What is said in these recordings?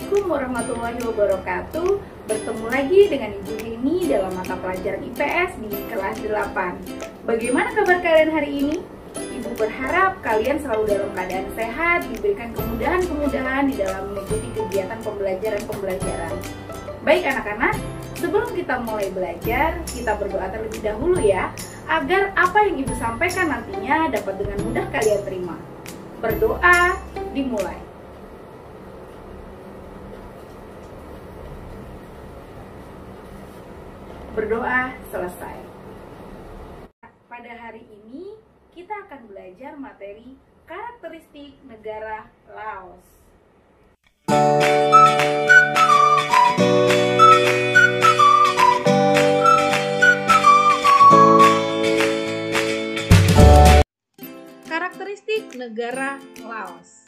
Assalamualaikum warahmatullahi wabarakatuh. Bertemu lagi dengan Ibu Heni dalam mata pelajaran IPS di kelas 8. Bagaimana kabar kalian hari ini? Ibu berharap kalian selalu dalam keadaan sehat, diberikan kemudahan-kemudahan di dalam mengikuti kegiatan pembelajaran. Baik anak-anak, sebelum kita mulai belajar, kita berdoa terlebih dahulu ya, agar apa yang Ibu sampaikan nantinya dapat dengan mudah kalian terima. Berdoa dimulai. Berdoa selesai. Pada hari ini kita akan belajar materi karakteristik negara Laos. Karakteristik negara Laos.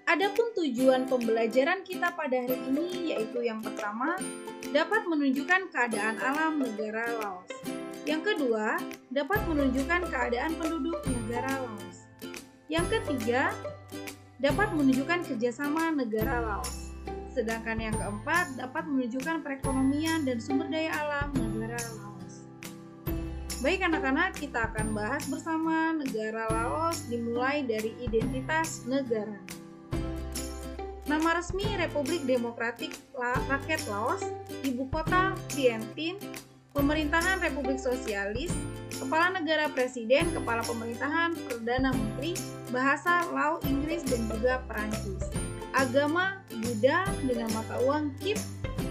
Adapun tujuan pembelajaran kita pada hari ini yaitu yang pertama, dapat menunjukkan keadaan alam negara Laos. Yang kedua, dapat menunjukkan keadaan penduduk negara Laos. Yang ketiga, dapat menunjukkan kerjasama negara Laos. Sedangkan yang keempat, dapat menunjukkan perekonomian dan sumber daya alam negara Laos. Baik anak-anak, kita akan bahas bersama negara Laos dimulai dari identitas negara. Nama resmi Republik Demokratik Rakyat Laos, Ibu Kota Phnom Penh, Pemerintahan Republik Sosialis, Kepala Negara Presiden, Kepala Pemerintahan Perdana Menteri, Bahasa Lao, Inggris, dan juga Perancis. Agama Buddha dengan mata uang KIP,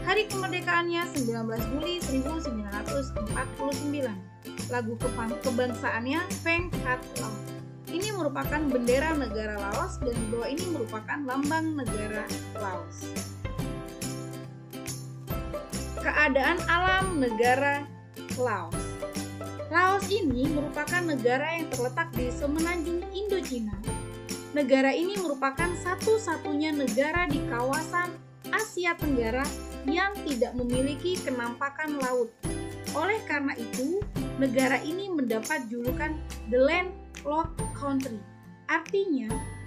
hari kemerdekaannya 19 Juli 1949. Lagu kebangsaannya Pheng Kat Lao. Ini merupakan bendera negara Laos dan di bawah ini merupakan lambang negara Laos. Keadaan alam negara Laos. Laos ini merupakan negara yang terletak di semenanjung Indochina. Negara ini merupakan satu-satunya negara di kawasan Asia Tenggara yang tidak memiliki kenampakan laut. Oleh karena itu, negara ini mendapat julukan The Landlocked Country, artinya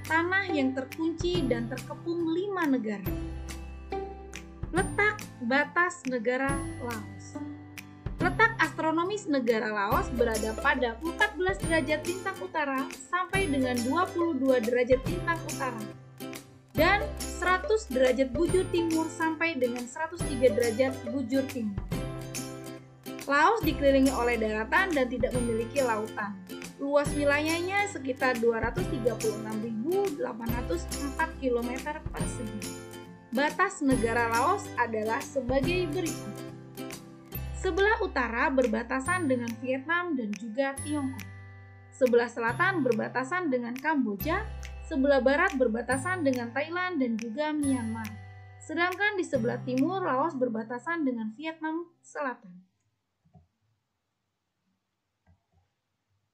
tanah yang terkunci dan terkepung 5 negara. Letak batas negara Laos. Letak astronomis negara Laos berada pada 14 derajat lintang utara sampai dengan 22 derajat lintang utara dan 100 derajat bujur timur sampai dengan 103 derajat bujur timur. Laos dikelilingi oleh daratan dan tidak memiliki lautan. Luas wilayahnya sekitar 236.804 km persegi. Batas negara Laos adalah sebagai berikut. Sebelah utara berbatasan dengan Vietnam dan juga Tiongkok. Sebelah selatan berbatasan dengan Kamboja. Sebelah barat berbatasan dengan Thailand dan juga Myanmar. Sedangkan di sebelah timur Laos berbatasan dengan Vietnam Selatan.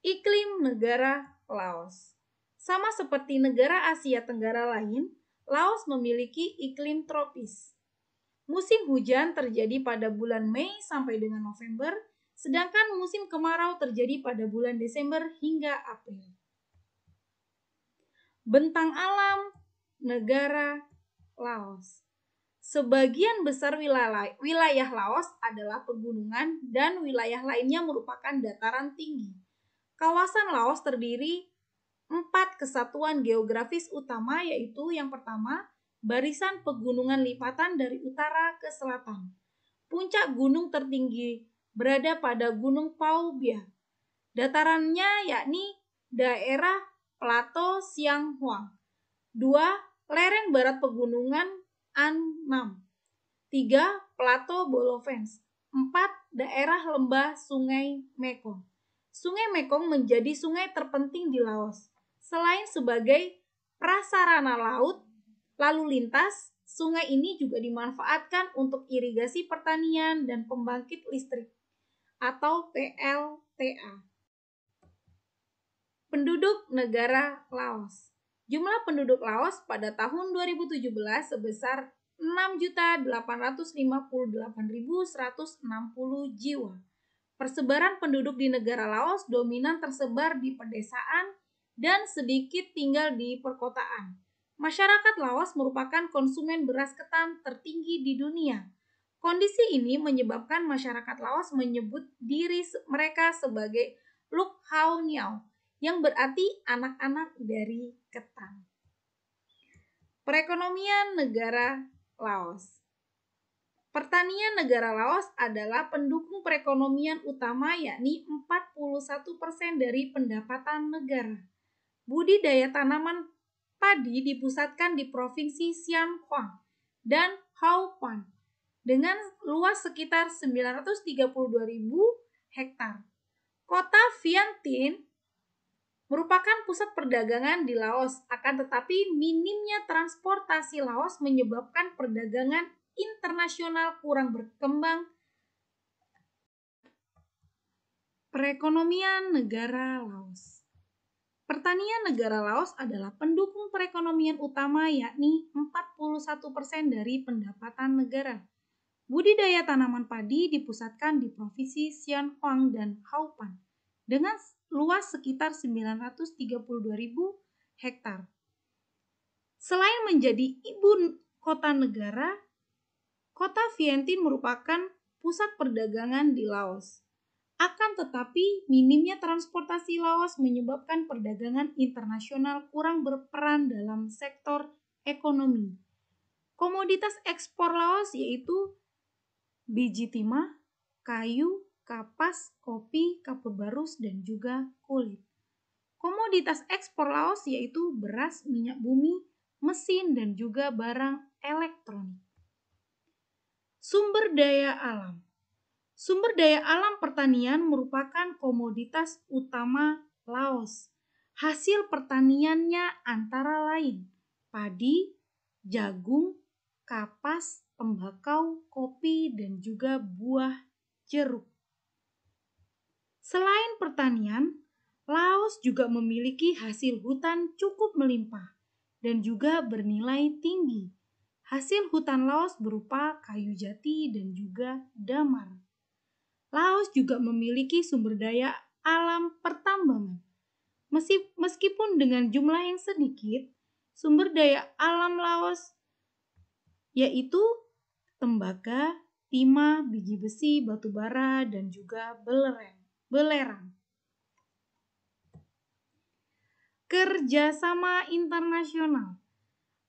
Iklim negara Laos. Sama seperti negara Asia Tenggara lain, Laos memiliki iklim tropis. Musim hujan terjadi pada bulan Mei sampai dengan November, sedangkan musim kemarau terjadi pada bulan Desember hingga April. Bentang alam negara Laos. Sebagian besar wilayah Laos adalah pegunungan dan wilayah lainnya merupakan dataran tinggi. Kawasan Laos terdiri 4 kesatuan geografis utama, yaitu yang pertama, barisan pegunungan lipatan dari utara ke selatan. Puncak gunung tertinggi berada pada Gunung Pao Bia. Datarannya yakni daerah Plato Siang Huang. 2. Lereng barat pegunungan An Nam. 3. Plato Bolovens. 4. Daerah lembah Sungai Mekong. Sungai Mekong menjadi sungai terpenting di Laos. Selain sebagai prasarana laut, lalu lintas, sungai ini juga dimanfaatkan untuk irigasi pertanian dan pembangkit listrik atau PLTA. Penduduk negara Laos. Jumlah penduduk Laos pada tahun 2017 sebesar 6.858.160 jiwa. Persebaran penduduk di negara Laos dominan tersebar di pedesaan dan sedikit tinggal di perkotaan. Masyarakat Laos merupakan konsumen beras ketan tertinggi di dunia. Kondisi ini menyebabkan masyarakat Laos menyebut diri mereka sebagai Luk Hau Niao, yang berarti anak-anak dari ketan. Perekonomian negara Laos. Pertanian negara Laos adalah pendukung perekonomian utama, yakni 41% dari pendapatan negara. Budidaya tanaman padi dipusatkan di Provinsi Sian Hoang dan Hau Pan dengan luas sekitar 932.000 hektar. Kota Vientiane merupakan pusat perdagangan di Laos, akan tetapi minimnya transportasi Laos menyebabkan perdagangan internasional kurang berkembang. Perekonomian negara Laos. Pertanian negara Laos adalah pendukung perekonomian utama, yakni 41% dari pendapatan negara. Budidaya tanaman padi dipusatkan di Provinsi Sian Hoang dan Hau Pan dengan luas sekitar 932.000 hektar. Selain menjadi ibu kota negara, kota Vientiane merupakan pusat perdagangan di Laos. Akan tetapi, minimnya transportasi Laos menyebabkan perdagangan internasional kurang berperan dalam sektor ekonomi. Komoditas ekspor Laos yaitu biji timah, kayu, kapas, kopi, kapur barus, dan juga kulit. Komoditas ekspor Laos yaitu beras, minyak bumi, mesin, dan juga barang elektronik. Sumber daya alam. Sumber daya alam pertanian merupakan komoditas utama Laos. Hasil pertaniannya antara lain padi, jagung, kapas, tembakau, kopi, dan juga buah jeruk. Selain pertanian, Laos juga memiliki hasil hutan cukup melimpah dan juga bernilai tinggi. Hasil hutan Laos berupa kayu jati dan juga damar. Laos juga memiliki sumber daya alam pertambangan. Meskipun dengan jumlah yang sedikit, sumber daya alam Laos yaitu tembaga, timah, biji besi, batu bara, dan juga belerang. Kerjasama internasional.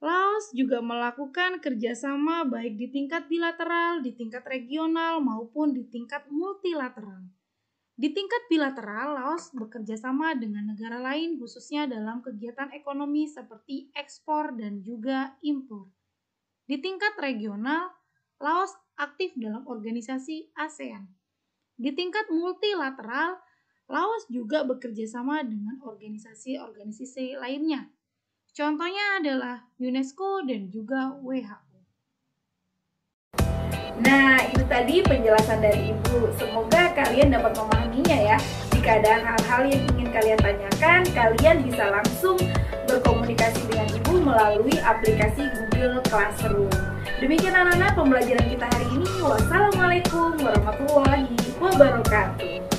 Laos juga melakukan kerjasama baik di tingkat bilateral, di tingkat regional, maupun di tingkat multilateral. Di tingkat bilateral, Laos bekerja sama dengan negara lain khususnya dalam kegiatan ekonomi seperti ekspor dan juga impor. Di tingkat regional, Laos aktif dalam organisasi ASEAN. Di tingkat multilateral, Laos juga bekerja sama dengan organisasi-organisasi lainnya. Contohnya adalah UNESCO dan juga WHO. Nah, itu tadi penjelasan dari Ibu. Semoga kalian dapat memahaminya ya. Jika ada hal-hal yang ingin kalian tanyakan, kalian bisa langsung berkomunikasi dengan Ibu melalui aplikasi Google Classroom. Demikian anak-anak pembelajaran kita hari ini. Wassalamualaikum warahmatullahi wabarakatuh.